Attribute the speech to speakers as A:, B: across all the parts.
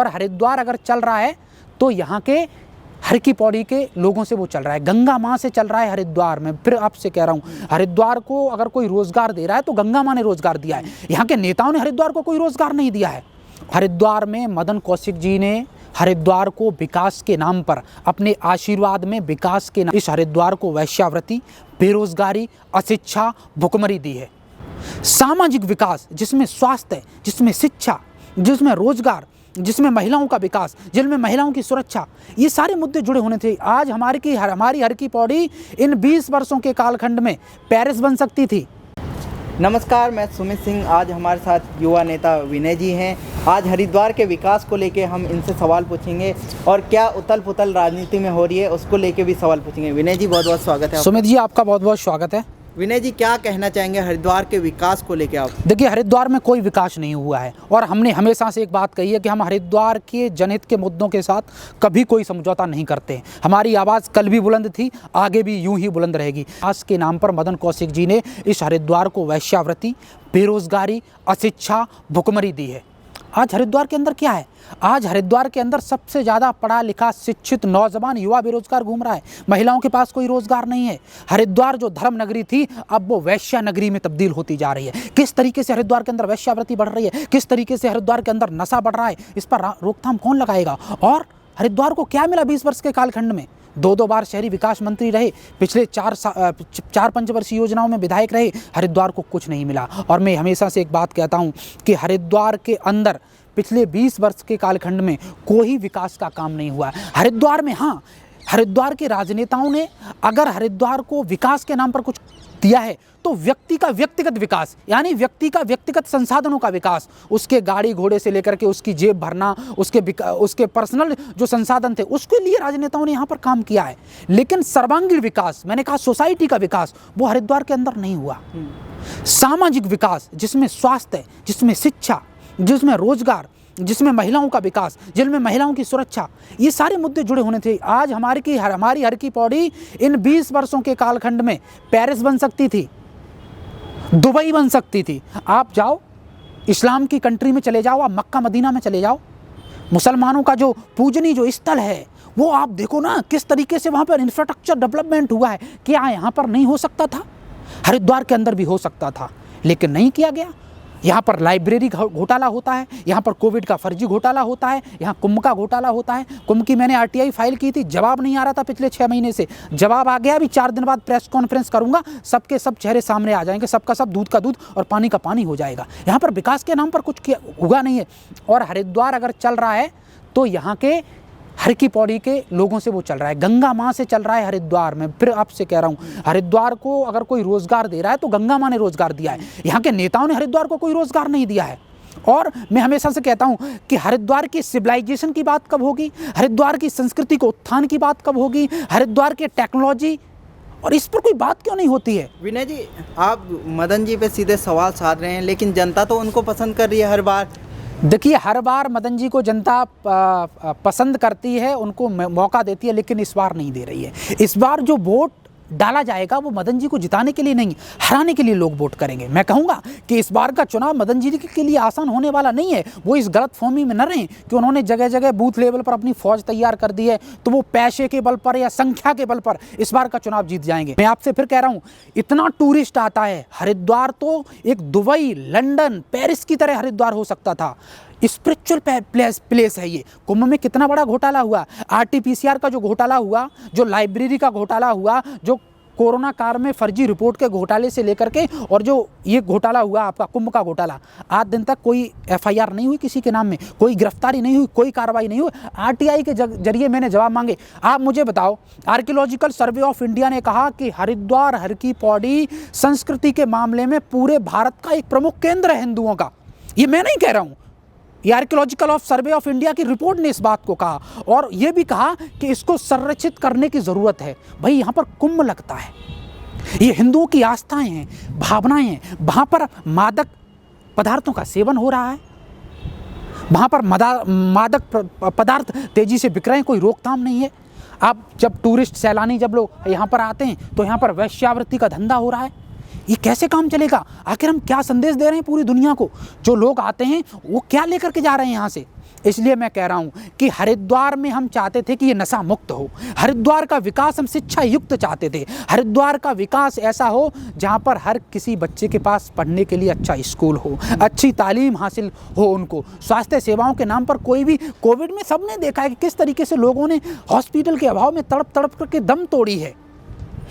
A: और हरिद्वार अगर चल रहा है तो यहाँ के हर की पौड़ी के लोगों से वो चल रहा है, गंगा माँ से चल रहा है हरिद्वार में। फिर आपसे कह रहा हूँ, हरिद्वार को अगर कोई रोजगार दे रहा है तो गंगा माँ ने रोजगार दिया है। यहाँ के नेताओं ने हरिद्वार को कोई रोजगार नहीं दिया है। हरिद्वार में मदन कौशिक जी ने हरिद्वार को विकास के नाम पर, अपने आशीर्वाद में विकास के नाम, इस हरिद्वार को वैश्यावृत्ति, बेरोजगारी, अशिक्षा, भुखमरी दी है। सामाजिक विकास जिसमें स्वास्थ्य, जिसमें शिक्षा, जिसमें रोजगार, जिसमें महिलाओं का विकास, जिनमें महिलाओं की सुरक्षा, ये सारे मुद्दे जुड़े होने थे। आज हमारी हर की पौड़ी इन 20 वर्षों के कालखंड में पेरिस बन सकती थी।
B: नमस्कार, मैं सुमित सिंह। आज हमारे साथ युवा नेता विनय जी हैं। आज हरिद्वार के विकास को लेके हम इनसे सवाल पूछेंगे और क्या उथल पुथल राजनीति में हो रही है उसको लेके भी सवाल पूछेंगे। विनय जी, बहुत बहुत स्वागत है।
A: सुमित जी, आपका बहुत बहुत स्वागत है।
B: विनय जी, क्या कहना चाहेंगे हरिद्वार के विकास को लेके आप?
A: देखिए, हरिद्वार में कोई विकास नहीं हुआ है और हमने हमेशा से एक बात कही है कि हम हरिद्वार के जनहित के मुद्दों के साथ कभी कोई समझौता नहीं करते हैं। हमारी आवाज़ कल भी बुलंद थी, आगे भी यूं ही बुलंद रहेगी। आज के नाम पर मदन कौशिक जी ने इस हरिद्वार को वैश्यावृत्ति, बेरोजगारी, अशिक्षा, भुखमरी दी है। आज हरिद्वार के अंदर क्या है? आज हरिद्वार के अंदर सबसे ज़्यादा पढ़ा लिखा शिक्षित नौजवान युवा बेरोजगार घूम रहा है। महिलाओं के पास कोई रोजगार नहीं है। हरिद्वार जो धर्म नगरी थी, अब वो वैश्या नगरी में तब्दील होती जा रही है। किस तरीके से हरिद्वार के अंदर वैश्यावृत्ति बढ़ रही है, किस तरीके से हरिद्वार के अंदर नशा बढ़ रहा है, इस पर रोकथाम कौन लगाएगा? और हरिद्वार को क्या मिला 20 वर्ष के कालखंड में? दो बार शहरी विकास मंत्री रहे, पिछले 4 पंचवर्षीय योजनाओं में विधायक रहे, हरिद्वार को कुछ नहीं मिला। और मैं हमेशा से एक बात कहता हूं कि हरिद्वार के अंदर पिछले 20 वर्ष के कालखंड में कोई विकास का काम नहीं हुआ। हरिद्वार में, हाँ, हरिद्वार के राजनेताओं ने अगर हरिद्वार को विकास के नाम पर कुछ दिया है तो व्यक्ति का व्यक्तिगत विकास, यानी व्यक्ति का व्यक्तिगत संसाधनों का विकास, उसके गाड़ी घोड़े से लेकर के उसकी जेब भरना, उसके पर्सनल जो संसाधन थे उसके लिए राजनेताओं ने यहाँ पर काम किया है। लेकिन सर्वांगीण विकास, मैंने कहा सोसाइटी का विकास, वो हरिद्वार के अंदर नहीं हुआ। सामाजिक विकास जिसमें स्वास्थ्य, जिसमें शिक्षा, जिसमें रोजगार, जिसमें महिलाओं का विकास, जिनमें महिलाओं की सुरक्षा, ये सारे मुद्दे जुड़े होने थे। आज हमारी हर की पौड़ी इन 20 वर्षों के कालखंड में पेरिस बन सकती थी, दुबई बन सकती थी। आप जाओ इस्लाम की कंट्री में चले जाओ, आप मक्का मदीना में चले जाओ, मुसलमानों का जो पूजनीय जो स्थल है वो आप देखो ना, किस तरीके से वहाँ पर इंफ्रास्ट्रक्चर डेवलपमेंट हुआ है। क्या यहाँ पर नहीं हो सकता था? हरिद्वार के अंदर भी हो सकता था, लेकिन नहीं किया गया। यहाँ पर लाइब्रेरी घोटाला होता है, यहाँ पर कोविड का फर्जी घोटाला होता है, यहाँ कुंभ का घोटाला होता है। कुंभ की मैंने आरटीआई फाइल की थी, जवाब नहीं आ रहा था पिछले 6 महीने से। जवाब आ गया, अभी 4 दिन बाद प्रेस कॉन्फ्रेंस करूंगा, सबके सब चेहरे सामने आ जाएंगे, सबका सब दूध का दूध और पानी का पानी हो जाएगा। यहाँ पर विकास के नाम पर कुछ हुआ नहीं है। और हरिद्वार अगर चल रहा है तो यहाँ के हर की पौड़ी के लोगों से वो चल रहा है, गंगा माँ से चल रहा है हरिद्वार में। फिर आपसे कह रहा हूँ, हरिद्वार को अगर कोई रोजगार दे रहा है तो गंगा माँ ने रोजगार दिया है। यहाँ के नेताओं ने हरिद्वार को कोई रोजगार नहीं दिया है। और मैं हमेशा से कहता हूँ कि हरिद्वार की सिविलाइजेशन की बात कब होगी, हरिद्वार की संस्कृति को उत्थान की बात कब होगी, हरिद्वार के टेक्नोलॉजी, और इस पर कोई बात क्यों नहीं होती है?
B: विनय जी, आप मदन जी पे सीधे सवाल साध रहे हैं, लेकिन जनता तो उनको पसंद कर रही है हर बार।
A: देखिए, हर बार मदन जी को जनता पसंद करती है, उनको मौका देती है, लेकिन इस बार नहीं दे रही है। इस बार जो वोट डाला जाएगा वो मदन जी को जिताने के लिए नहीं, हराने के लिए लोग वोट करेंगे। मैं कहूँगा कि इस बार का चुनाव मदन जी के लिए आसान होने वाला नहीं है। वो इस गलतफहमी में न रहें कि उन्होंने जगह जगह बूथ लेवल पर अपनी फौज तैयार कर दी है तो वो पैसे के बल पर या संख्या के बल पर इस बार का चुनाव जीत जाएंगे। मैं आपसे फिर कह रहा हूँ, इतना टूरिस्ट आता है हरिद्वार, तो एक दुबई, लंदन, पेरिस की तरह हरिद्वार हो सकता था। स्पिरिचुअल प्लेस है ये। कुंभ में कितना बड़ा घोटाला हुआ, आरटीपीसीआर का जो घोटाला हुआ, जो लाइब्रेरी का घोटाला हुआ, जो कोरोना काल में फर्जी रिपोर्ट के घोटाले से लेकर के, और जो ये घोटाला हुआ आपका कुंभ का घोटाला, आज दिन तक कोई एफआईआर नहीं हुई किसी के नाम में, कोई गिरफ्तारी नहीं हुई, कोई कार्रवाई नहीं हुई। आरटीआई के जरिए मैंने जवाब मांगे। आप मुझे बताओ, आर्कियोलॉजिकल सर्वे ऑफ इंडिया ने कहा कि हरिद्वार हर की पौड़ी संस्कृति के मामले में पूरे भारत का एक प्रमुख केंद्र है हिंदुओं का। ये मैं नहीं कह रहा हूँ, ये आर्कियोलॉजिकल सर्वे ऑफ इंडिया की रिपोर्ट ने इस बात को कहा, और ये भी कहा कि इसको संरक्षित करने की ज़रूरत है। भाई, यहाँ पर कुंभ लगता है, ये हिंदुओं की आस्थाएं हैं, भावनाएं हैं। वहाँ पर मादक पदार्थों का सेवन हो रहा है, वहाँ पर मादक पदार्थ तेज़ी से बिक रहे हैं, कोई रोकथाम नहीं है। आप जब टूरिस्ट सैलानी जब लोग यहाँ पर आते हैं तो यहाँ पर वैश्यावृत्ति का धंधा हो रहा है। ये कैसे काम चलेगा? आखिर हम क्या संदेश दे रहे हैं पूरी दुनिया को? जो लोग आते हैं वो क्या लेकर के जा रहे हैं यहाँ से? इसलिए मैं कह रहा हूँ कि हरिद्वार में हम चाहते थे कि ये नशा मुक्त हो, हरिद्वार का विकास हम शिक्षा युक्त चाहते थे, हरिद्वार का विकास ऐसा हो जहाँ पर हर किसी बच्चे के पास पढ़ने के लिए अच्छा स्कूल हो, अच्छी तालीम हासिल हो, उनको स्वास्थ्य सेवाओं के नाम पर कोई भी, कोविड में सबने देखा है कि किस तरीके से लोगों ने हॉस्पिटल के अभाव में तड़प तड़प करके दम तोड़ी है।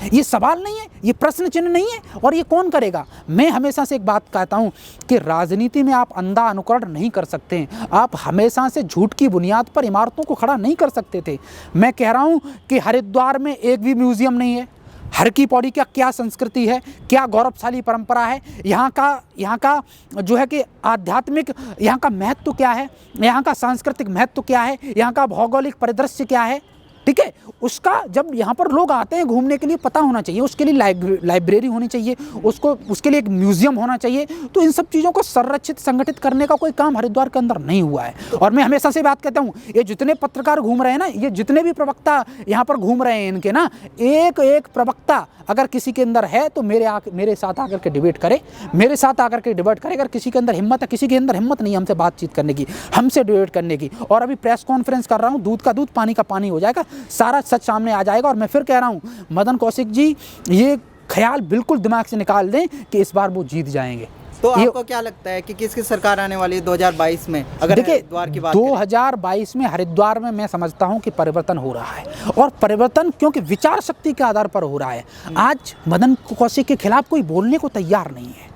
A: ये सवाल नहीं है, ये प्रश्न चिन्ह नहीं है, और ये कौन करेगा। मैं हमेशा से एक बात कहता हूँ कि राजनीति में आप अंधा अनुकरण नहीं कर सकते हैं, आप हमेशा से झूठ की बुनियाद पर इमारतों को खड़ा नहीं कर सकते थे। मैं कह रहा हूँ कि हरिद्वार में एक भी म्यूजियम नहीं है, हर की पौड़ी का क्या संस्कृति है, क्या गौरवशाली परंपरा है, यहाँ का जो है कि आध्यात्मिक, यहाँ का महत्व क्या है, यहाँ का सांस्कृतिक महत्व क्या है, यहाँ का भौगोलिक परिदृश्य क्या है, ठीक है। उसका जब यहाँ पर लोग आते हैं घूमने के लिए पता होना चाहिए, उसके लिए लाइब्रेरी होनी चाहिए, उसके लिए एक म्यूजियम होना चाहिए। तो इन सब चीज़ों को संरक्षित संगठित करने का कोई काम हरिद्वार के अंदर नहीं हुआ है। और मैं हमेशा से बात कहता हूँ, ये जितने पत्रकार घूम रहे हैं ना, ये जितने भी प्रवक्ता यहाँ पर घूम रहे हैं, इनके ना एक एक प्रवक्ता अगर किसी के अंदर है तो मेरे साथ आकर के डिबेट करे, मेरे साथ आकर के डिबेट करे। अगर किसी के अंदर हिम्मत है, किसी के अंदर हिम्मत नहीं हमसे बातचीत करने की, हमसे डिबेट करने की, और अभी प्रेस कॉन्फ्रेंस कर रहा हूँ, दूध का दूध पानी का पानी हो जाएगा, सारा सच सामने आ जाएगा। और मैं फिर कह रहा हूँ, मदन कौशिक जी ये ख्याल बिल्कुल दिमाग से निकाल दें कि इस बार वो जीत जाएंगे।
B: तो आपको क्या लगता है कि किसकी सरकार आने वाली है 2022 में? अगर हरिद्वार की बात
A: 2022 में हरिद्वार में मैं समझता हूं कि परिवर्तन हो रहा है, और परिवर्तन क्योंकि विचार शक्ति के आधार पर हो रहा है। आज मदन कौशिक के खिलाफ कोई बोलने को तैयार नहीं है,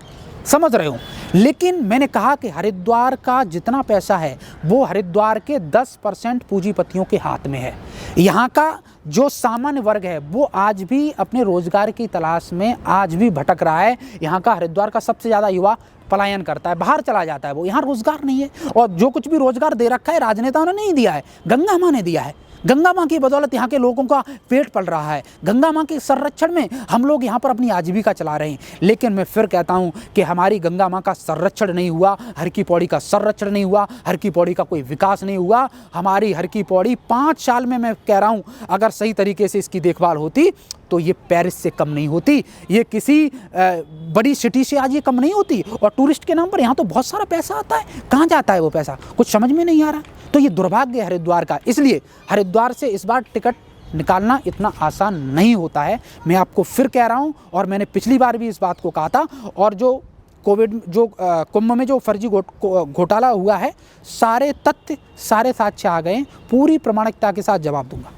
A: समझ रहे हो। लेकिन मैंने कहा कि हरिद्वार का जितना पैसा है वो हरिद्वार के 10% पूंजीपतियों के हाथ में है। यहाँ का जो सामान्य वर्ग है वो आज भी अपने रोजगार की तलाश में आज भी भटक रहा है। यहाँ का हरिद्वार का सबसे ज़्यादा युवा पलायन करता है, बाहर चला जाता है, वो यहाँ रोजगार नहीं है। और जो कुछ भी रोजगार दे रखा है राजनेताओं ने नहीं दिया है, गंगा माँ ने दिया है। गंगा माँ की बदौलत यहाँ के लोगों का पेट पल रहा है, गंगा माँ के संरक्षण में हम लोग यहाँ पर अपनी आजीविका चला रहे हैं। लेकिन मैं फिर कहता हूँ कि हमारी गंगा माँ का संरक्षण नहीं हुआ, हर की पौड़ी का संरक्षण नहीं हुआ, हर की पौड़ी का कोई विकास नहीं हुआ। हमारी हर की पौड़ी 5 साल में, मैं कह रहा हूँ, अगर सही तरीके से इसकी देखभाल होती तो ये पेरिस से कम नहीं होती, ये किसी बड़ी सिटी से आज ये कम नहीं होती। और टूरिस्ट के नाम पर यहाँ तो बहुत सारा पैसा आता है, कहाँ जाता है वो पैसा, कुछ समझ में नहीं आ रहा। तो ये दुर्भाग्य है हरिद्वार का। इसलिए हरिद्वार से इस बार टिकट निकालना इतना आसान नहीं होता है, मैं आपको फिर कह रहा हूँ। और मैंने पिछली बार भी इस बात को कहा था। और जो कोविड कुंभ में जो फर्जी घोटाला हुआ है, सारे तथ्य सारे साक्ष्य आ गए, पूरी प्रामाणिकता के साथ जवाब दूंगा।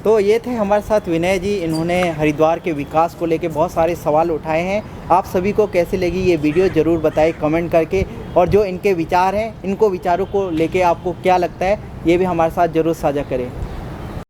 B: तो ये थे हमारे साथ विनय जी, इन्होंने हरिद्वार के विकास को लेके बहुत सारे सवाल उठाए हैं। आप सभी को कैसी लगी ये वीडियो ज़रूर बताएं कमेंट करके, और जो इनके विचार हैं, इनको विचारों को लेके आपको क्या लगता है ये भी हमारे साथ ज़रूर साझा करें।